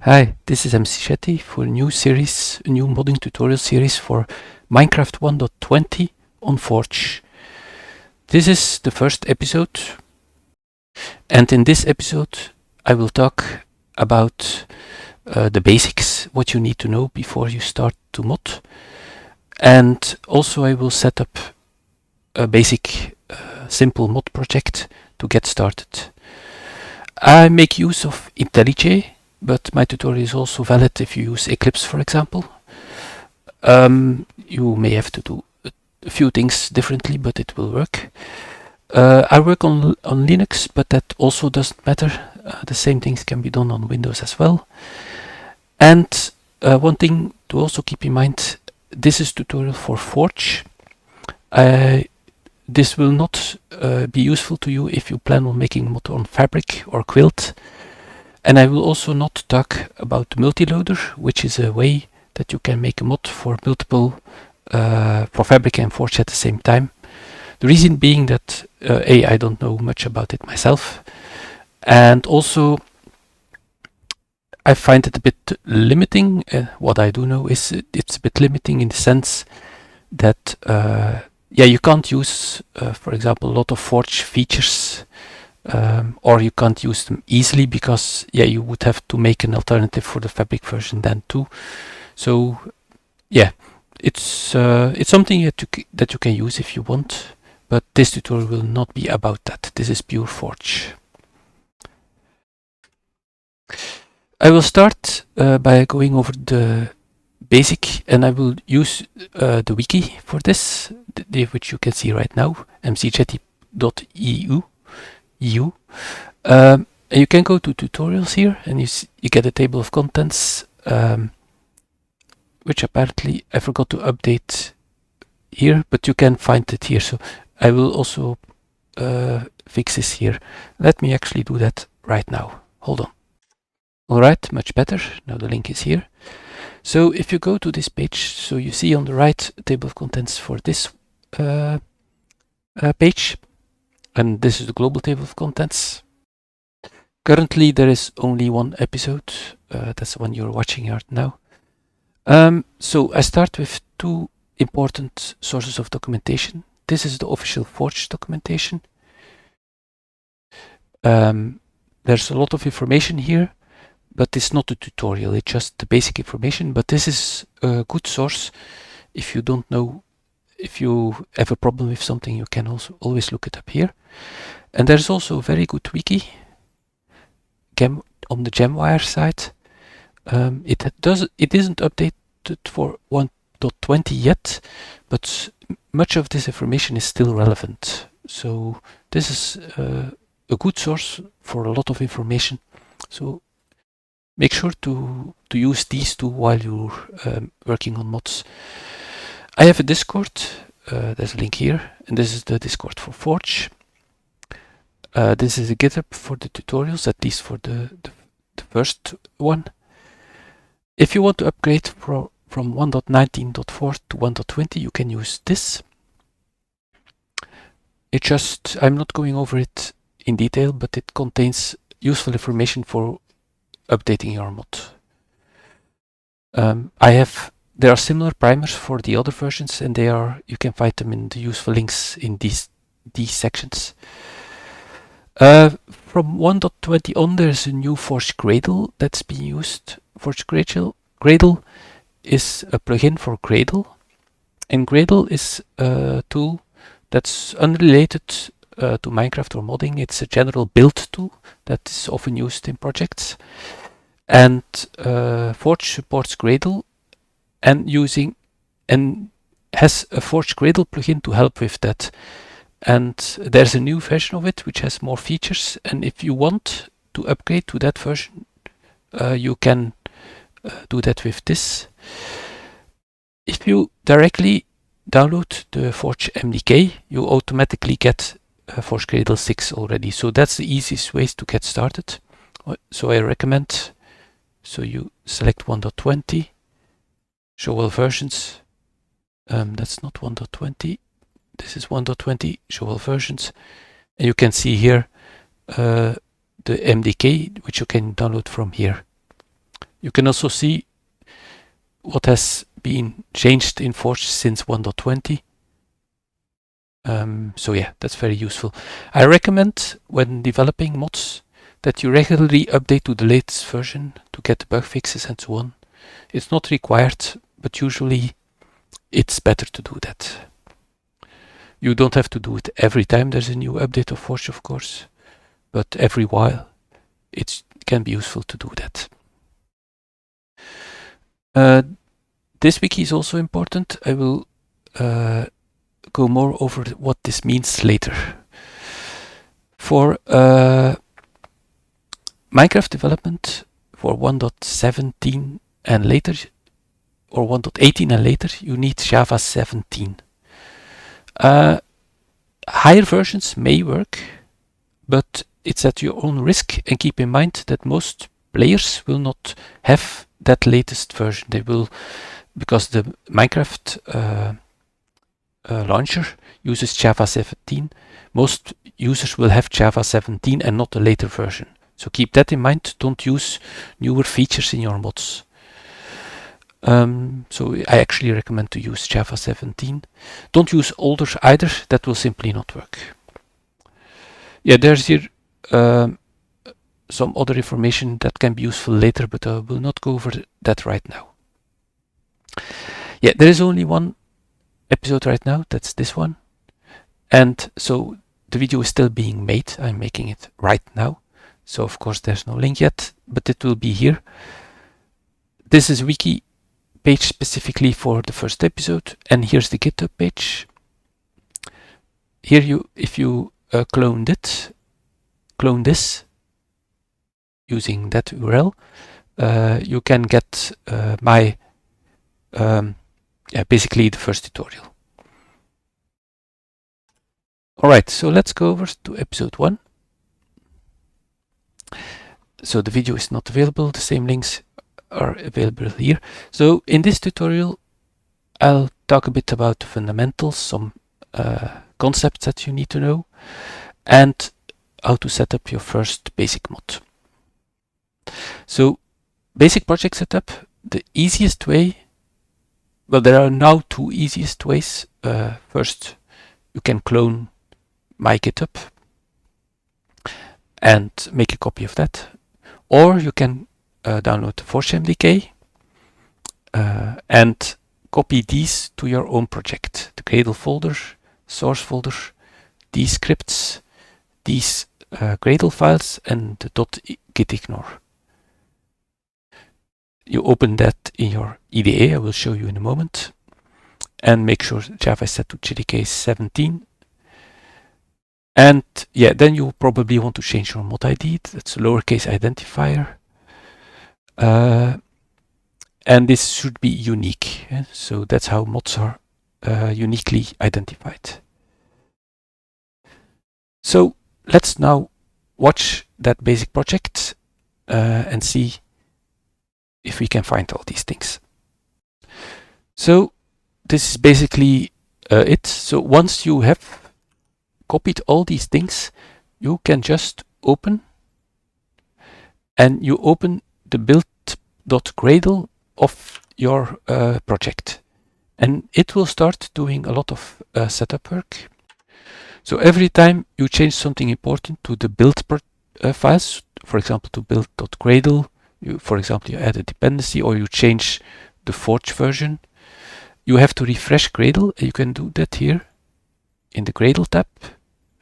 Hi, this is MC Shetty for a new modding tutorial series for Minecraft 1.20 on Forge. This is the first episode, and in this episode I will talk about the basics, what you need to know before you start to mod, and also I will set up a basic simple mod project to get started. I make use of IntelliJ, but my tutorial is also valid if you use Eclipse, for example. You may have to do a few things differently, but it will work. I work on Linux, but that also doesn't matter. The same things can be done on Windows as well. And one thing to also keep in mind, this is tutorial for Forge. This will not be useful to you if you plan on making mod on Fabric or Quilt. And I will also not talk about multiloader, which is a way that you can make a mod for multiple, for Fabric and Forge at the same time. The reason being that I don't know much about it myself, and also I find it a bit limiting. What I do know is it's a bit limiting in the sense that you can't use, for example, a lot of Forge features. Or you can't use them easily because you would have to make an alternative for the Fabric version then too. So it's something that you can use if you want, but this tutorial will not be about that. This is pure Forge. I will start by going over the basic, and I will use the wiki for this, which you can see right now, mcjetty.eu. You can go to tutorials here, and you get a table of contents, which apparently I forgot to update here, but you can find it here. So I will also fix this here. Let me actually do that right now. Hold on. All right, much better. Now the link is here. So if you go to this page, so you see on the right table of contents for this page. And this is the global table of contents. Currently, there is only one episode. That's the one you're watching right now. So I start with two important sources of documentation. This is the official Forge documentation. There's a lot of information here, but it's not a tutorial. It's just the basic information. But this is a good source if you don't know. If you have a problem with something, you can also always look it up here. And there's also a very good wiki on the GemWire site. It isn't updated for 1.20 yet, but much of this information is still relevant. So this is a good source for a lot of information. So make sure to use these two while you're working on mods. I have a Discord, there's a link here, and this is the Discord for Forge. This is a GitHub for the tutorials, at least for the first one. If you want to upgrade from 1.19.4 to 1.20, you can use this. I'm not going over it in detail, but it contains useful information for updating your mod. There are similar primers for the other versions, and you can find them in the useful links in these sections. From 1.20 on, there's a new Forge Gradle that's being used. Forge Gradle is a plugin for Gradle, and Gradle is a tool that's unrelated to Minecraft or modding. It's a general build tool that is often used in projects, and Forge supports Gradle and has a Forge Gradle plugin to help with that. And there's a new version of it which has more features, and if you want to upgrade to that version, you can do that with this. If you directly download the Forge MDK, you automatically get Forge Gradle 6 already. So that's the easiest ways to get started. So I recommend, so you select 1.20, show all versions. That's not 1.20. This is 1.20, show all versions. And you can see here the MDK, which you can download from here. You can also see what has been changed in Forge since 1.20. So yeah, that's very useful. I recommend when developing mods that you regularly update to the latest version to get bug fixes and so on. It's not required, but usually it's better to do that. You don't have to do it every time there's a new update of Forge, of course, but every while it can be useful to do that. This wiki is also important. I will go more over what this means later. For Minecraft development for 1.17 and later, or 1.18 and later, you need Java 17. Higher versions may work, but it's at your own risk, and keep in mind that most players will not have that latest version. They will, because the Minecraft launcher uses Java 17, most users will have Java 17 and not a later version. So keep that in mind. Don't use newer features in your mods. So I actually recommend to use Java 17. Don't use older either. That will simply not work. Yeah, there's here some other information that can be useful later, but I will not go over that right now. Yeah, there is only one episode right now. That's this one. And so the video is still being made. I'm making it right now. So of course there's no link yet, but it will be here. This is Wiki page specifically for the first episode, and here's the GitHub page. Here if you clone this using that URL, you can get my basically the first tutorial. Alright, so let's go over to episode 1. So the video is not available, the same links are available here. So in this tutorial I'll talk a bit about the fundamentals, some concepts that you need to know, and how to set up your first basic mod. So basic project setup, the easiest way, well, there are now two easiest ways. First, you can clone my GitHub and make a copy of that, or you can download the ForgeMDK and copy these to your own project. The Gradle folder, source folder, these scripts, these Gradle files, and the .gitignore. You open that in your IDE, I will show you in a moment, and make sure Java is set to JDK 17. And yeah, then you probably want to change your mod ID. That's a lowercase identifier. And this should be unique. So that's how mods are uniquely identified. So let's now watch that basic project and see if we can find all these things. So this is basically it. So once you have copied all these things, you can just open, and you open the build.gradle of your project, and it will start doing a lot of setup work. So every time you change something important to the build files, for example to build.gradle, for example you add a dependency or you change the Forge version, you have to refresh Gradle. You can do that here in the Gradle tab.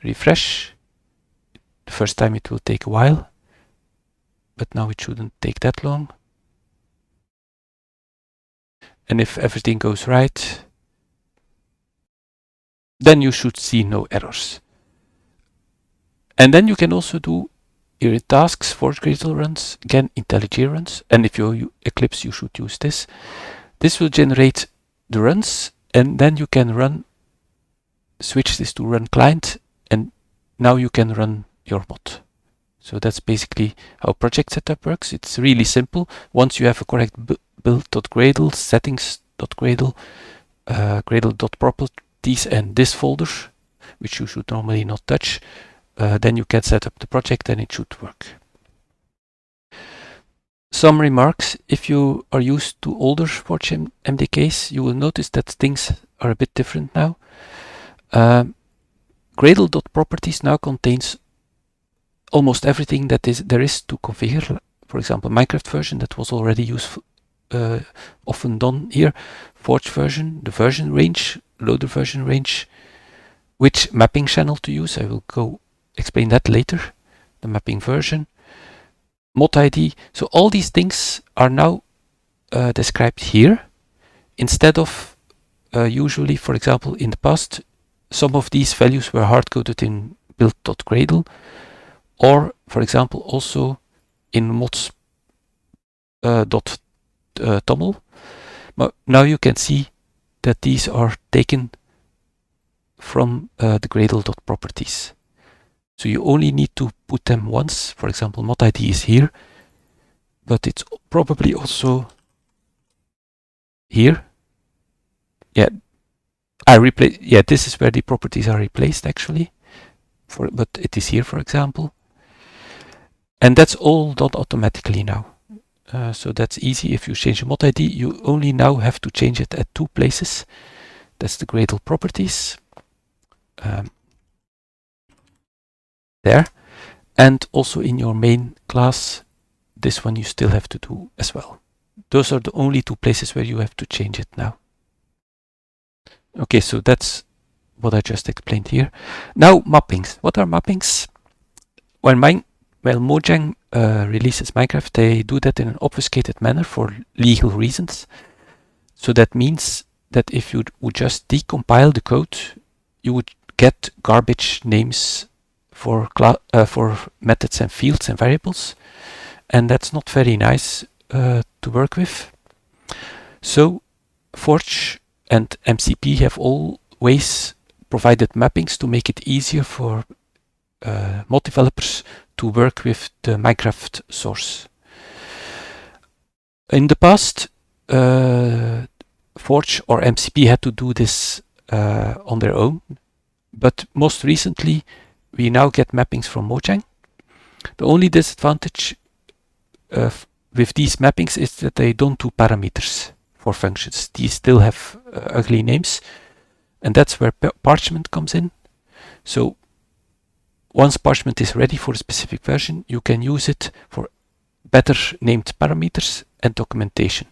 Refresh. The first time it will take a while, but now it shouldn't take that long. And if everything goes right, then you should see no errors. And then you can also do your tasks, Forge Gradle runs, again IntelliJ runs, and if you Eclipse you should use this. This will generate the runs, and then you can switch this to run client, and now you can run your mod. So that's basically how project setup works. It's really simple. Once you have a correct build.gradle, settings.gradle, gradle.properties, and this folder, which you should normally not touch, then you can set up the project and it should work. Some remarks. If you are used to older Forge MDKs, you will notice that things are a bit different now. Gradle.properties now contains almost everything that there is to configure. For example, Minecraft version, that was already useful, often done here. Forge version, the version range, loader version range, which mapping channel to use. I will go explain that later. The mapping version, mod ID. So all these things are now described here, instead of usually, for example, in the past, some of these values were hard-coded in build.gradle, or, for example, also in mods.toml. But now you can see that these are taken from the Gradle.properties. So you only need to put them once. For example, mod ID is here, but it's probably also here. Yeah, this is where the properties are replaced actually. But it is here, for example. And that's all done automatically now. So that's easy. If you change the mod ID, you only now have to change it at 2 places. That's the Gradle properties. There. And also in your main class, this one you still have to do as well. Those are the only 2 places where you have to change it now. Okay, so that's what I just explained here. Now mappings. What are mappings? Well, Mojang releases Minecraft, they do that in an obfuscated manner for legal reasons. So that means that if you would just decompile the code, you would get garbage names for methods and fields and variables. And that's not very nice to work with. So Forge and MCP have always provided mappings to make it easier for mod developers to work with the Minecraft source. In the past, Forge or MCP had to do this on their own, but most recently we now get mappings from Mojang. The only disadvantage with these mappings is that they don't do parameters for functions. These still have ugly names, and that's where Parchment comes in. So once Parchment is ready for a specific version, you can use it for better named parameters and documentation.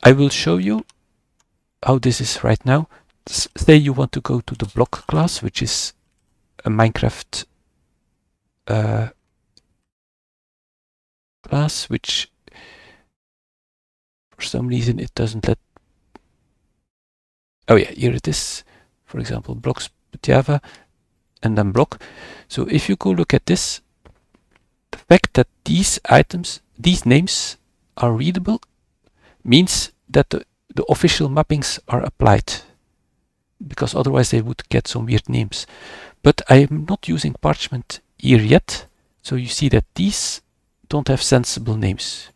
I will show you how this is right now. Say you want to go to the block class, which is a Minecraft class, which for some reason it doesn't let. Oh yeah, here it is. For example, blocks.java and then block. So if you go look at this, the fact that these items, these names are readable means that the official mappings are applied, because otherwise they would get some weird names. But I am not using Parchment here yet, so you see that these don't have sensible names.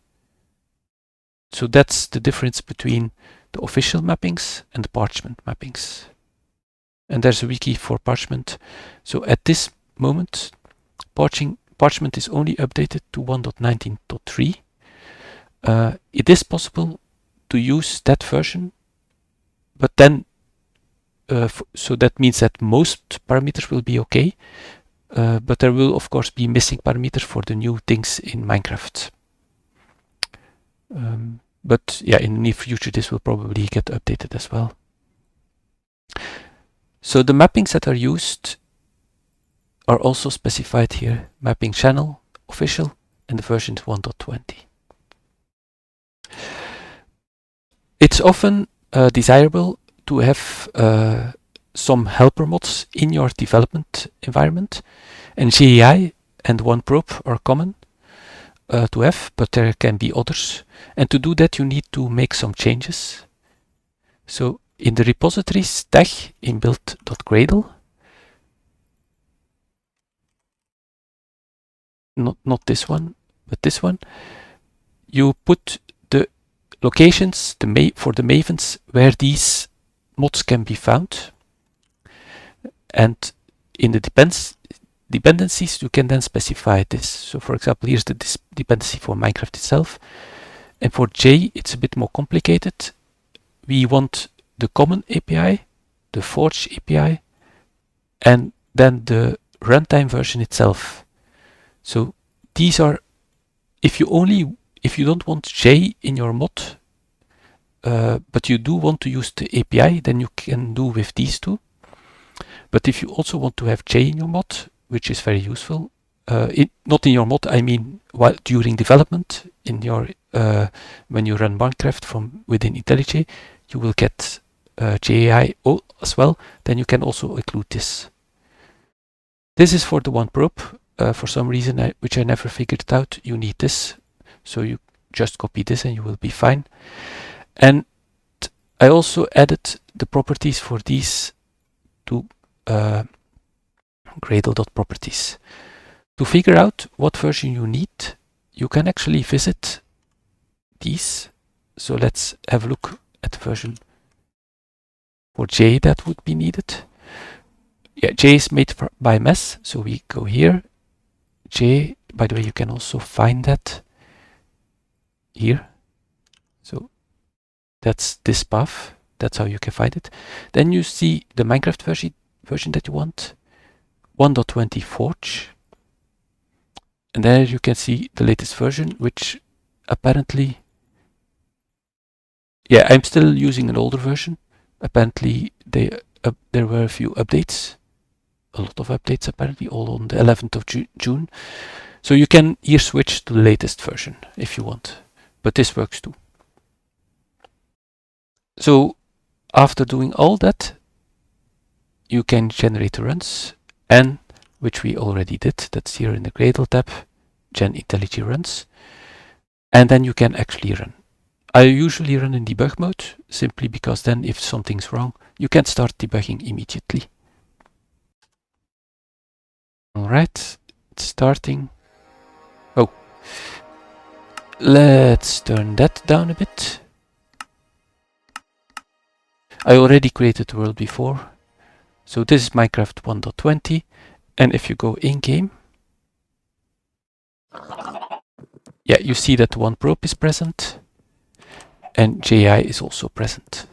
So that's the difference between the official mappings and the Parchment mappings. And there's a wiki for Parchment. So at this moment, Parchment is only updated to 1.19.3. It is possible to use that version, but then so that means that most parameters will be okay, but there will of course be missing parameters for the new things in Minecraft. But yeah, in the near future this will probably get updated as well. So the mappings that are used are also specified here. Mapping channel, official, and the version is 1.20. It's often desirable to have some helper mods in your development environment, and GAI and OneProbe are common to have, but there can be others. And to do that you need to make some changes. So in the repositories tag in build.gradle, not this one, but this one, you put the locations for the mavens where these mods can be found. And in the dependencies, you can then specify this. So for example, here's the dependency for Minecraft itself. And for J, it's a bit more complicated. We want the common API, the Forge API, and then the runtime version itself. So these are, if you don't want J in your mod, but you do want to use the API, then you can do with these two. But if you also want to have J in your mod, which is very useful, not in your mod, I mean while during development, in your when you run Minecraft from within IntelliJ, you will get JAI as well. Then you can also include this. This is for the one probe. For some reason, which I never figured it out, you need this. So you just copy this and you will be fine. And I also added the properties for these to Gradle.properties. To figure out what version you need, you can actually visit these. So let's have a look at the version for J that would be needed. Yeah, J is made by mess, so we go here. J, by the way, you can also find that here. So that's this path. That's how you can find it. Then you see the Minecraft version that you want, 1.20 Forge. And there you can see the latest version, which apparently, yeah, I'm still using an older version. Apparently, there were a few updates, a lot of updates apparently, all on the 11th of June. So you can here switch to the latest version if you want, but this works too. So after doing all that, you can generate the runs, and which we already did. That's here in the Gradle tab, gen IntelliJ runs, and then you can actually run. I usually run in debug mode, simply because then if something's wrong, you can start debugging immediately. All right, it's starting. Oh, let's turn that down a bit. I already created the world before. So this is Minecraft 1.20. And if you go in game, yeah, you see that one probe is present and JI is also present.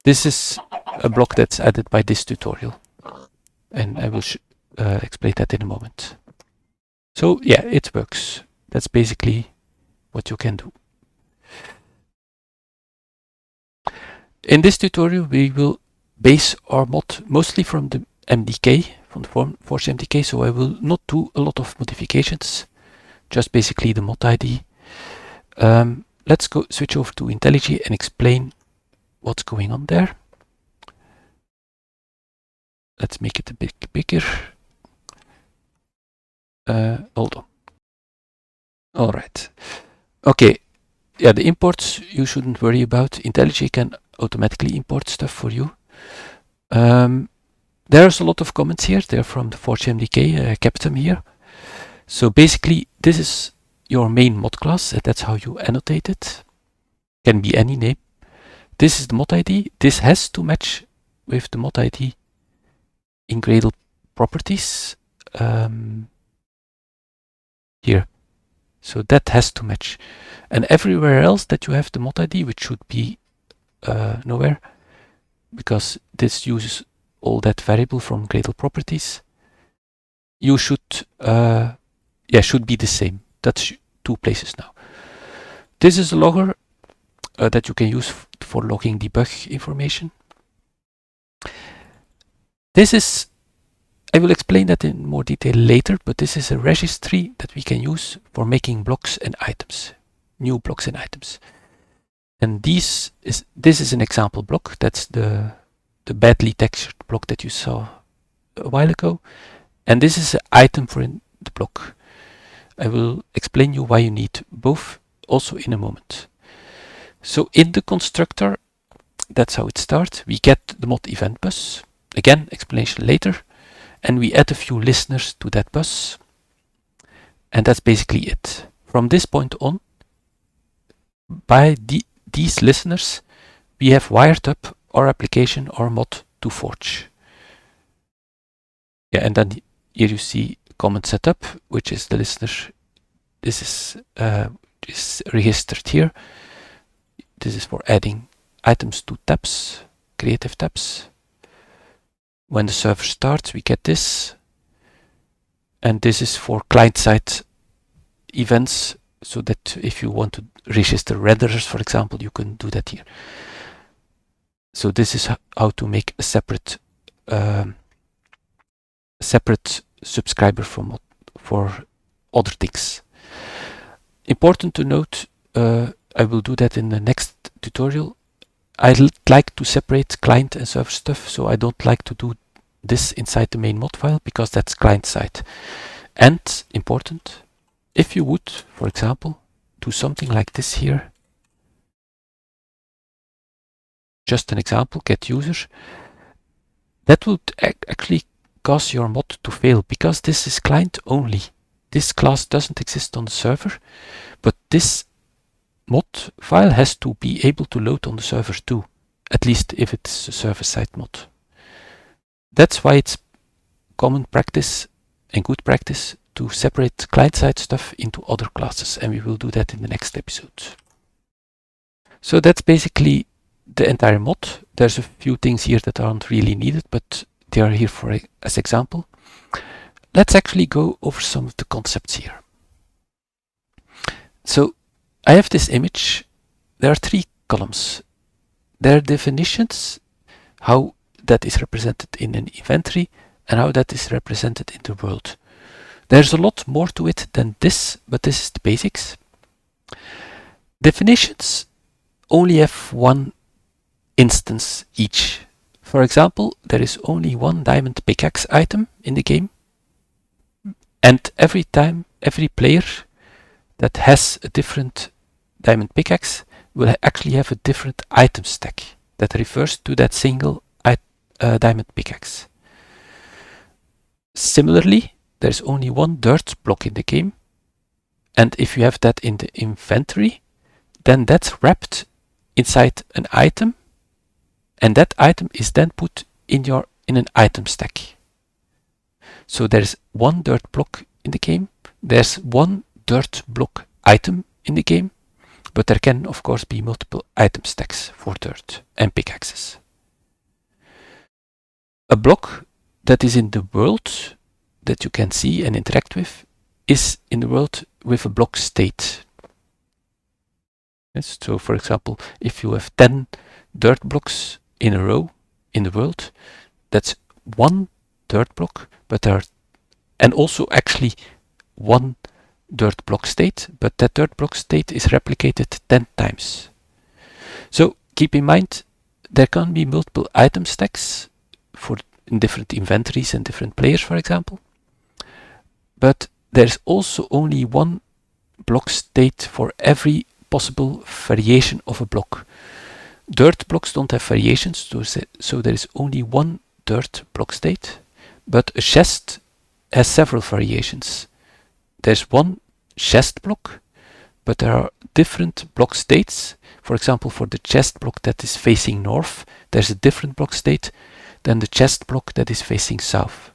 This is a block that's added by this tutorial, and I will explain that in a moment. So yeah, it works. That's basically what you can do. In this tutorial, we will base our mod mostly from the MDK, from the Forge MDK, so I will not do a lot of modifications, just basically the mod ID. Let's go switch over to IntelliJ and explain what's going on there. Let's make it a bit bigger. Hold on. All right. Okay. Yeah, the imports you shouldn't worry about. IntelliJ can automatically import stuff for you. There's a lot of comments here. They're from the Forge MDK. I kept them here. So basically, this is your main mod class. That's how you annotate it. Can be any name. This is the mod ID. This has to match with the mod ID in Gradle properties. Here. So that has to match. And everywhere else that you have the mod ID, which should be nowhere, because this uses all that variable from Gradle properties, you should should be the same. That's 2 places now. This is a logger that you can use for logging debug information. This is, I will explain that in more detail later, but this is a registry that we can use for making blocks and items, new blocks and items. And this is an example block. That's the badly textured block that you saw a while ago. And this is an item for the block. I will explain you why you need both also in a moment. So in the constructor, that's how it starts. We get the mod event bus. Again, explanation later. And we add a few listeners to that bus. And that's basically it. From this point on, by these listeners, we have wired up our application, our mod, to Forge. Yeah, and then here you see common setup, which is the listener. This is registered here. This is for adding items to tabs, creative tabs. When the server starts, we get this. And this is for client-side events, so that if you want to register renderers, for example, you can do that here. So this is how to make a separate subscriber for other things. Important to note, I will do that in the next tutorial. I like to separate client and server stuff, so I don't like to do this inside the main mod file because that's client side. And important, if you would, for example, do something like this here, just an example, get user, that would actually cause your mod to fail because this is client only. This class doesn't exist on the server, but this mod file has to be able to load on the server too, at least if it's a server-side mod. That's why it's common practice and good practice to separate client-side stuff into other classes, and we will do that in the next episode. So that's basically the entire mod. There's a few things here that aren't really needed, but they are here for as example. Let's actually go over some of the concepts here. So I have this image. There are 3 columns. There are definitions, how that is represented in an inventory, and how that is represented in the world. There's a lot more to it than this, but this is the basics. Definitions only have one instance each. For example, there is only one diamond pickaxe item in the game, and every time, every player that has a different diamond pickaxe will actually have a different item stack that refers to that single diamond pickaxe. Similarly, there's only one dirt block in the game, and if you have that in the inventory, then that's wrapped inside an item, and that item is then put in an item stack. So there's one dirt block in the game, there's one dirt block item in the game, but there can of course be multiple item stacks for dirt and pickaxes. A block that is in the world that you can see and interact with is in the world with a block state. Yes, so for example, if you have 10 dirt blocks in a row in the world, that's one dirt block, but there are, and also actually one dirt block state, but that dirt block state is replicated 10 times. So keep in mind, there can be multiple item stacks in different inventories and different players, for example, but there's also only one block state for every possible variation of a block. Dirt blocks don't have variations, so there is only one dirt block state, but a chest has several variations. There's one chest block, but there are different block states. For example, for the chest block that is facing north, there's a different block state than the chest block that is facing south.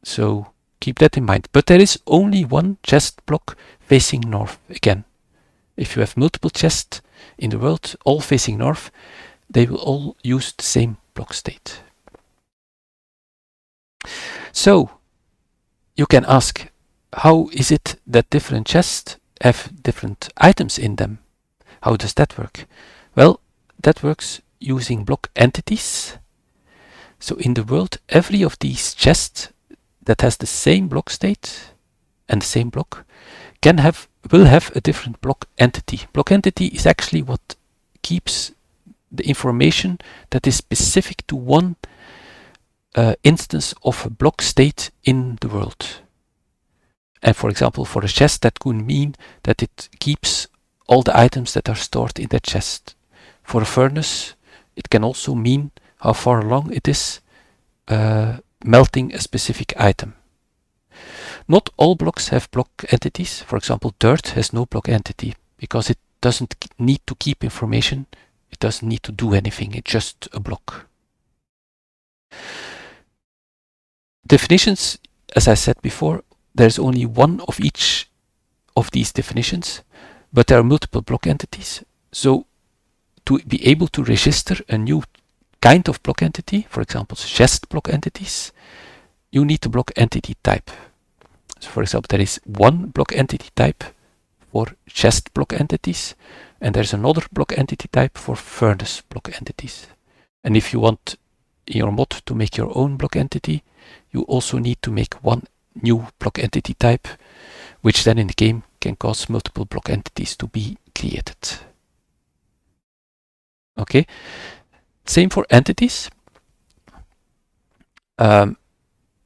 So keep that in mind. But there is only one chest block facing north again. If you have multiple chests in the world, all facing north, they will all use the same block state. So you can ask, how is it that different chests have different items in them? How does that work? Well, that works using block entities. So in the world, every of these chests that has the same block state and the same block will have a different block entity. Block entity is actually what keeps the information that is specific to one instance of a block state in the world. And for example, for a chest, that could mean that it keeps all the items that are stored in that chest. For a furnace, it can also mean how far along it is melting a specific item. Not all blocks have block entities. For example, dirt has no block entity because it doesn't need to keep information. It doesn't need to do anything. It's just a block. Definitions, as I said before, there's only one of each of these definitions, but there are multiple block entities. So to be able to register a new kind of block entity, for example, jest block entities, you need the block entity type. So for example, there is one block entity type for jest block entities, and there's another block entity type for furnace block entities. And if you want your mod to make your own block entity, you also need to make one new block entity type, which then in the game can cause multiple block entities to be created. Okay, same for entities.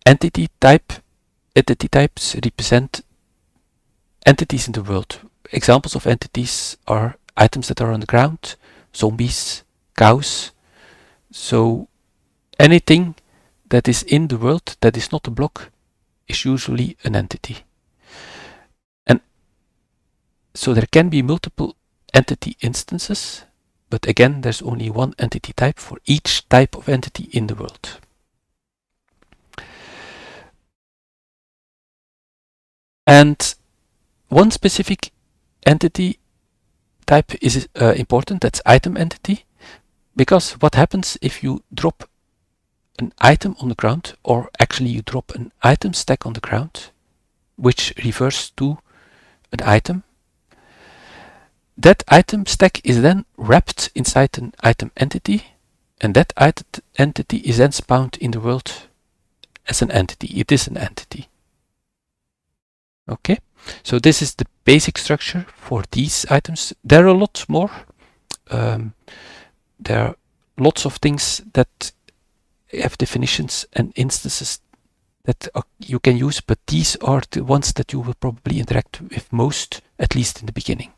Entity types represent entities in the world. Examples of entities are items that are on the ground, zombies, cows. So anything that is in the world that is not a block is usually an entity. And so there can be multiple entity instances, but again, there's only one entity type for each type of entity in the world. And one specific entity type is important, that's item entity, because what happens if you drop an item on the ground, or actually you drop an item stack on the ground, which refers to an item. That item stack is then wrapped inside an item entity, and that item entity is then spawned in the world as an entity. It is an entity. Okay, so this is the basic structure for these items. There are a lot more. There are lots of things that have definitions and instances that you can use, but these are the ones that you will probably interact with most, at least in the beginning.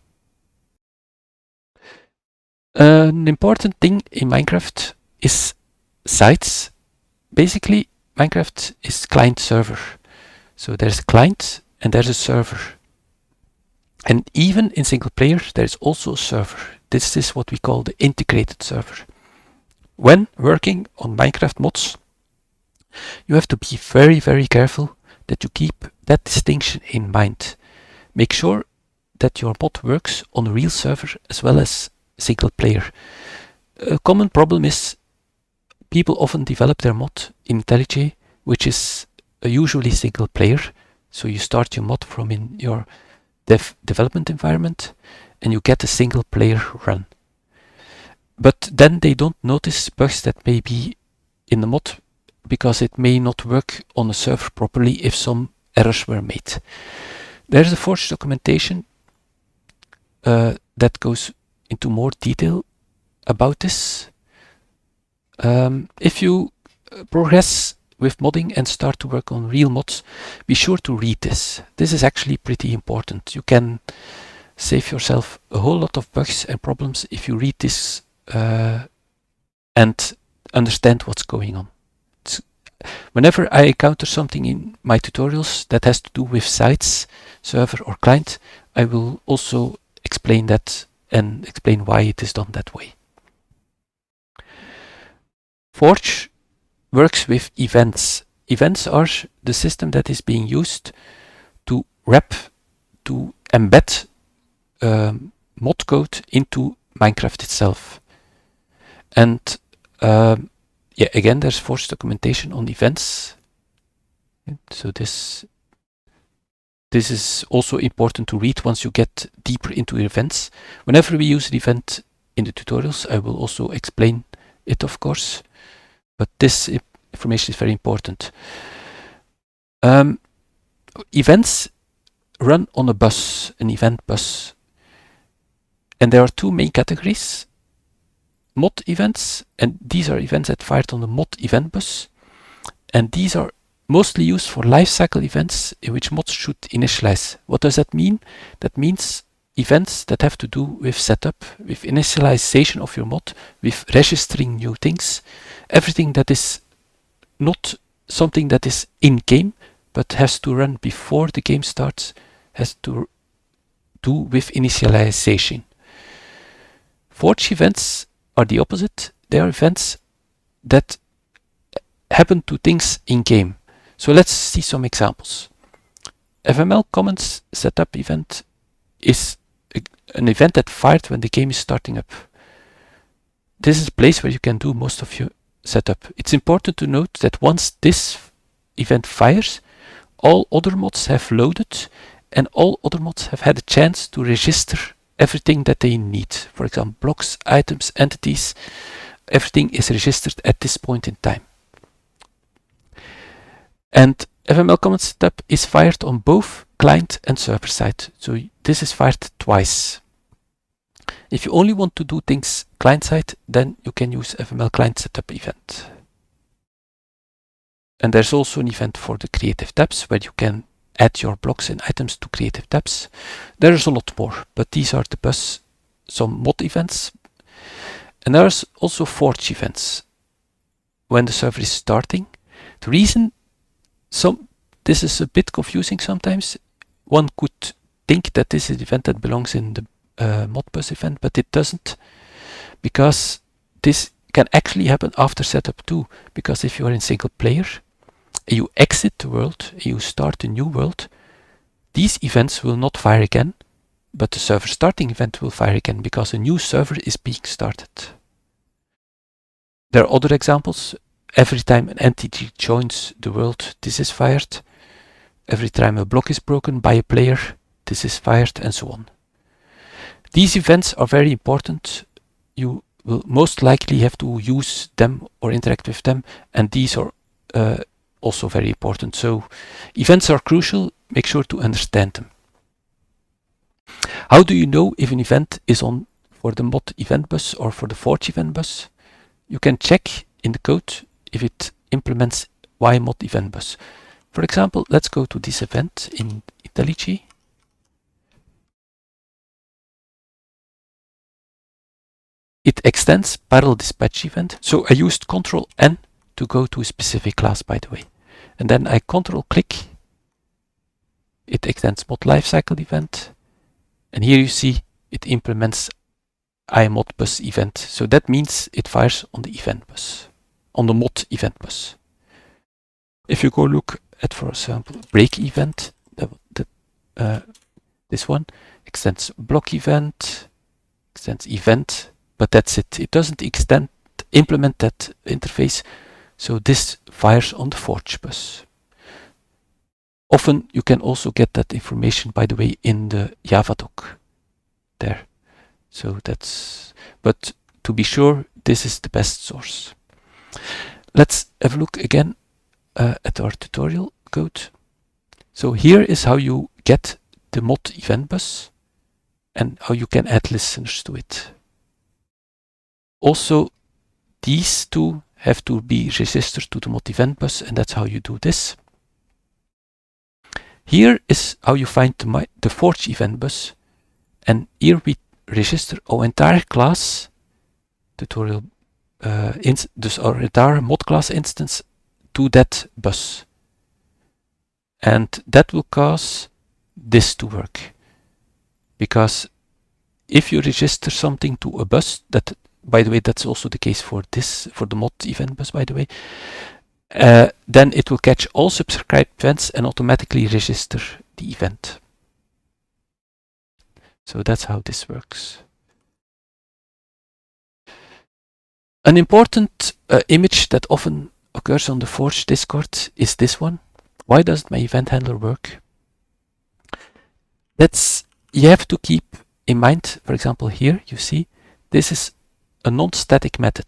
An important thing in Minecraft is sites. Basically, Minecraft is client-server. So there's a client and there's a server. And even in single player, there's also a server. This is what we call the integrated server. When working on Minecraft mods, you have to be very, very careful that you keep that distinction in mind. Make sure that your mod works on a real server as well as single player. A common problem is people often develop their mod in IntelliJ, which is usually single player. So you start your mod from in your development environment and you get a single player run. But then they don't notice bugs that may be in the mod because it may not work on a server properly if some errors were made. There's a Forge documentation that goes into more detail about this. If you progress with modding and start to work on real mods, be sure to read this. This is actually pretty important. You can save yourself a whole lot of bugs and problems if you read this and understand what's going on. Whenever I encounter something in my tutorials that has to do with sites, server or client, I will also explain that and explain why it is done that way. Forge works with events. Events are the system that is being used to wrap, to embed mod code into Minecraft itself. And yeah, again, there's Forge documentation on events. So this is also important to read once you get deeper into events. Whenever we use an event in the tutorials, I will also explain it, of course. But this information is very important. Events run on a bus, an event bus. And there are two main categories. Mod events, and these are events that fired on the mod event bus. And these are mostly used for lifecycle events in which mods should initialize. What does that mean? That means events that have to do with setup, with initialization of your mod, with registering new things. Everything that is not something that is in-game, but has to run before the game starts, has to do with initialization. Forge events are the opposite. They are events that happen to things in-game. So let's see some examples. FML comments setup event is an event that fired when the game is starting up. This is a place where you can do most of your setup. It's important to note that once this event fires, all other mods have loaded and all other mods have had a chance to register everything that they need. For example, blocks, items, entities, everything is registered at this point in time. And FML comment setup is fired on both client and server side. So this is fired twice. If you only want to do things client side, then you can use FML client setup event. And there's also an event for the creative tabs where you can add your blocks and items to creative tabs. There's a lot more, but these are some mod events. And there's also forge events when the server is starting. The reason this is a bit confusing sometimes. One could think that this is an event that belongs in the Modbus event, but it doesn't, because this can actually happen after setup too. Because if you are in single player, you exit the world, you start a new world, these events will not fire again, but the server starting event will fire again because a new server is being started. There are other examples. Every time an entity joins the world, this is fired. Every time a block is broken by a player, this is fired, and so on. These events are very important. You will most likely have to use them or interact with them, and these are also very important. So events are crucial. Make sure to understand them. How do you know if an event is on for the mod event bus or for the forge event bus? You can check in the code if it implements ymod event bus. For example, let's go to this event in IntelliJ. It extends parallel dispatch event. So I used Ctrl N to go to a specific class, by the way. And then I Ctrl click. It extends mod lifecycle event. And here you see it implements ymod bus event. So that means it fires on the event bus, on the mod event bus. If you go look at, for example, break event, this one extends block event, extends event, but that's it. It doesn't implement that interface. So this fires on the forge bus. Often you can also get that information, by the way, in the Java doc there. So but to be sure, this is the best source. Let's have a look again at our tutorial code. So here is how you get the mod event bus and how you can add listeners to it. Also, these two have to be registered to the mod event bus, and that's how you do this. Here is how you find the forge event bus, and here we register our entire class tutorial, dus our entire mod class instance to that bus. And that will cause this to work. Because if you register something to a bus, that, by the way, that's also the case for the mod event bus, by the way, then it will catch all subscribed events and automatically register the event. So that's how this works. An important image that often occurs on the Forge Discord is this one. Why doesn't my event handler work? You have to keep in mind, for example, here you see this is a non-static method.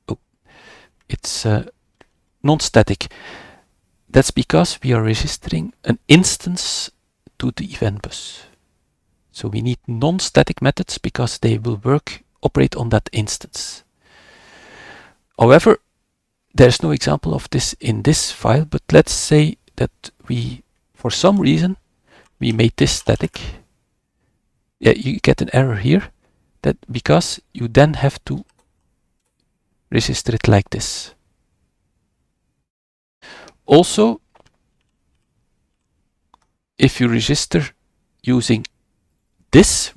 Oh, it's non-static. That's because we are registering an instance to the event bus. So we need non-static methods because they will operate on that instance. However, there's no example of this in this file, but let's say that for some reason, we made this static. Yeah, you get an error here, that because you then have to register it like this. Also, if you register using this,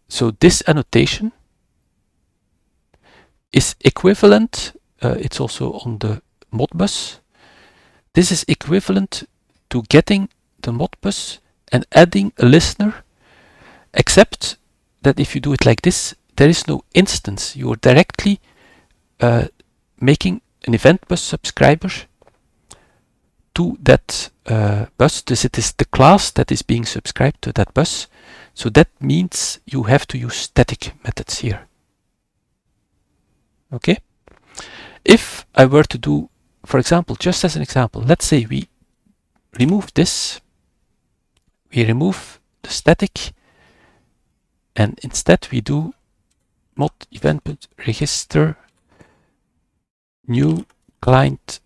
so this annotation is equivalent, it's also on the Modbus, This is equivalent to getting the Modbus and adding a listener, except that if you do it like this, there is no instance. You are directly making an event bus subscriber to that bus. This it is the class that is being subscribed to that bus. So that means you have to use static methods here. Okay? If I were to do, for example, just as an example, let's say we remove this, we remove the static, and instead we do mod event register new client,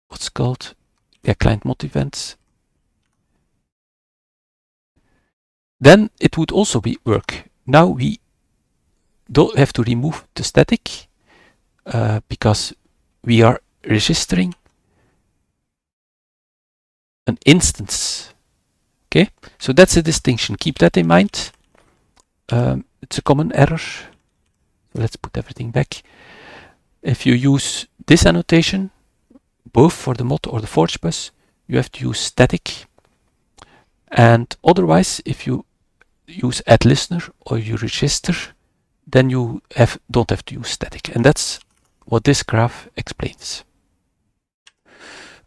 what's called, yeah, client mod events, then it would also work. Now we don't have to remove the static because we are registering an instance. Okay, so that's a distinction. Keep that in mind. It's a common error. So let's put everything back. If you use this annotation, both for the mod or the forge bus, you have to use static. And otherwise, if you use add listener or you register, then you don't have to use static. And that's what this graph explains.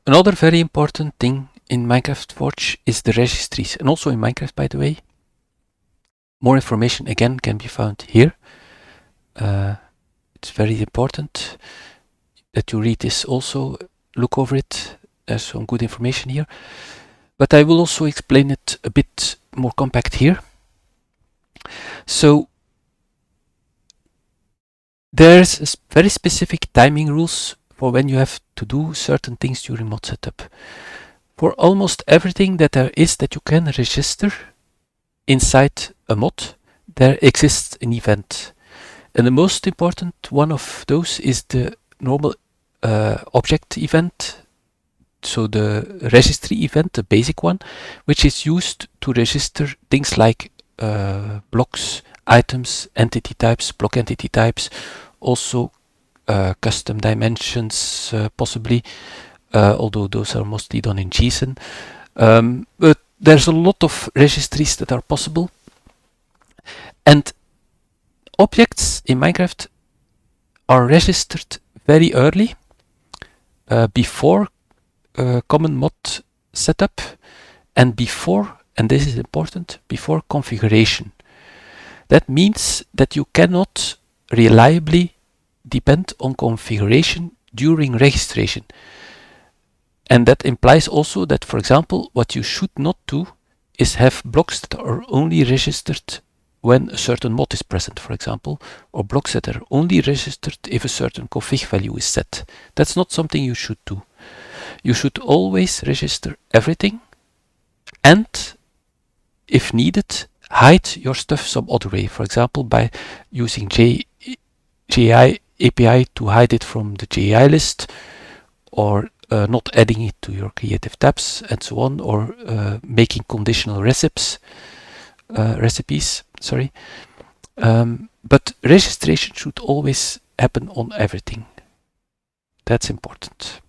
Another very important thing in Minecraft Forge is the registries, and also in Minecraft, by the way. More information again can be found here. It's very important that you read this also, look over it. There's some good information here. But I will also explain it a bit more compact here. So there's very specific timing rules for when you have to do certain things during mod setup. For almost everything that there is that you can register inside a mod, there exists an event. And the most important one of those is the normal object event. So the registry event, the basic one, which is used to register things like blocks, items, entity types, block entity types, also custom dimensions possibly, although those are mostly done in JSON. But there's a lot of registries that are possible. And objects in Minecraft are registered very early, before common mod setup, and before, and this is important, before configuration. That means that you cannot reliably depend on configuration during registration. And that implies also that, for example, what you should not do is have blocks that are only registered when a certain mod is present, for example, or blocks that are only registered if a certain config value is set. That's not something you should do. You should always register everything, and if needed, hide your stuff some other way. For example, by using JI API to hide it from the JI list, or not adding it to your creative tabs, and so on, or making conditional recipes. But registration should always happen on everything. That's important.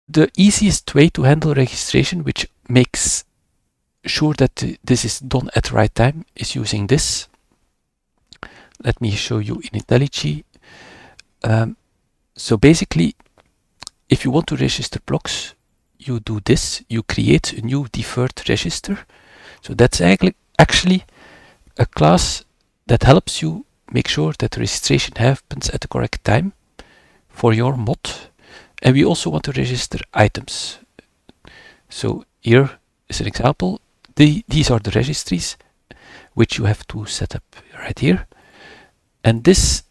The easiest way to handle registration, which makes sure that this is done at the right time, is using this. Let me show you in IntelliJ. So basically, if you want to register blocks, you do this. You create a new deferred register. So that's actually a class that helps you make sure that the registration happens at the correct time for your mod. And we also want to register items. So here is an example. These are the registries which you have to set up right here. And this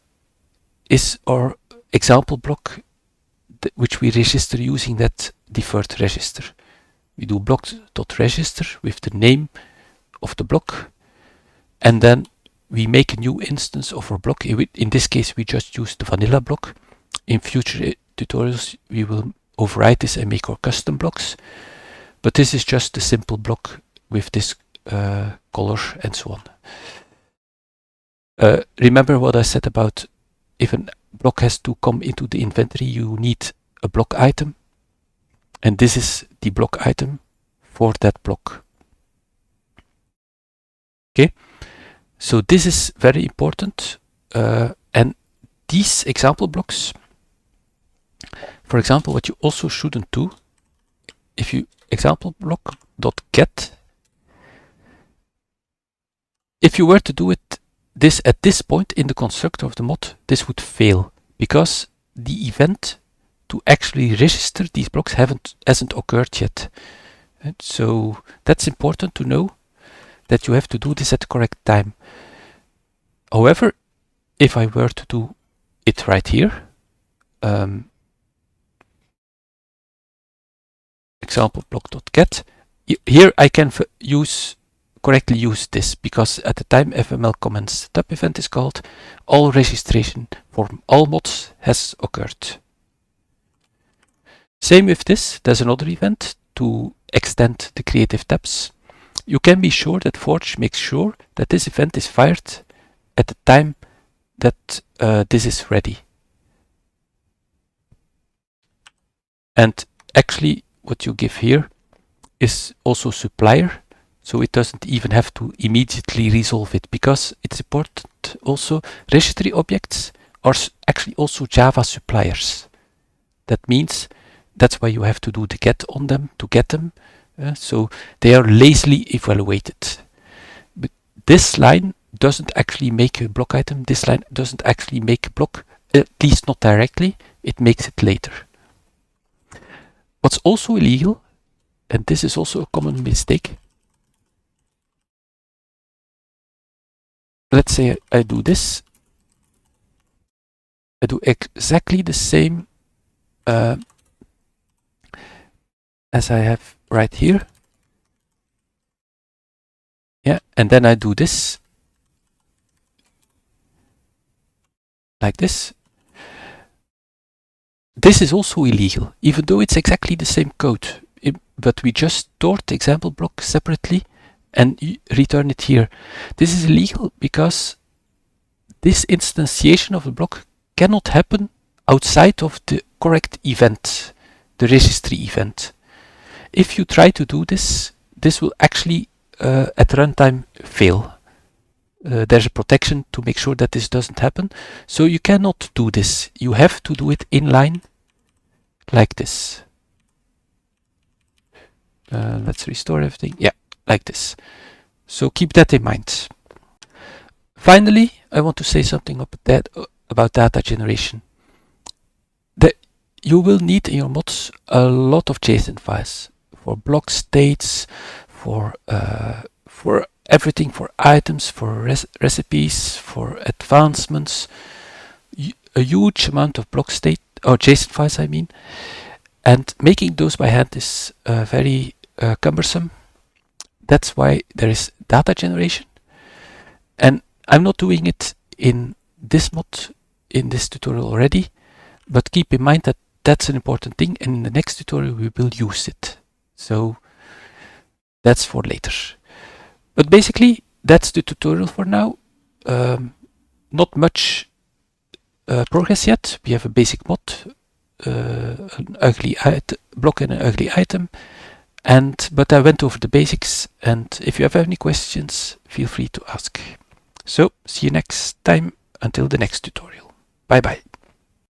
is our example block which we register using that deferred register. We do block.register with the name of the block, and then we make a new instance of our block. In this case, we just use the vanilla block. In future tutorials, we will override this and make our custom blocks. But this is just a simple block with this color and so on. Remember what I said about if a block has to come into the inventory, you need a block item. And this is the block item for that block. Okay, so this is very important. And these example blocks, for example, what you also shouldn't do, if you example block dot get, if you were to do it this at this point in the constructor of the mod, this would fail because the event to actually register these blocks hasn't occurred yet. And so that's important to know that you have to do this at the correct time. However, if I were to do it right here, example block.get, here I can correctly use this because at the time FML comments setup event is called, all registration for all mods has occurred. Same with this, there's another event to extend the creative tabs. You can be sure that Forge makes sure that this event is fired at the time that this is ready. And actually what you give here is also supplier, so it doesn't even have to immediately resolve it, because it's important also registry objects are actually also Java suppliers. That means that's why you have to do the get on them to get them. So they are lazily evaluated. But this line doesn't actually make a block item. This line doesn't actually make a block, at least not directly. It makes it later. What's also illegal, and this is also a common mistake. Let's say I do this. I do exactly the same as I have right here. Yeah, and then I do this like this. This is also illegal, even though it's exactly the same code, but we just stored the example block separately and return it here. This is illegal because this instantiation of the block cannot happen outside of the correct event, the registry event. If you try to do this, this will actually at runtime fail. There's a protection to make sure that this doesn't happen. So you cannot do this. You have to do it inline like this. Let's restore everything. Yeah, like this. So keep that in mind. Finally, I want to say something about data generation. You will need in your mods a lot of JSON files for block states, for everything, for items, for recipes, for advancements, a huge amount of block state or JSON files, I mean, and making those by hand is very cumbersome. That's why there is data generation, and I'm not doing it in this mod, in this tutorial already, but keep in mind that that's an important thing, and in the next tutorial we will use it. So that's for later. But basically, that's the tutorial for now. Not much progress yet. We have a basic mod, an ugly block and an ugly item, but I went over the basics. And if you have any questions, feel free to ask. So see you next time. Until the next tutorial. Bye bye.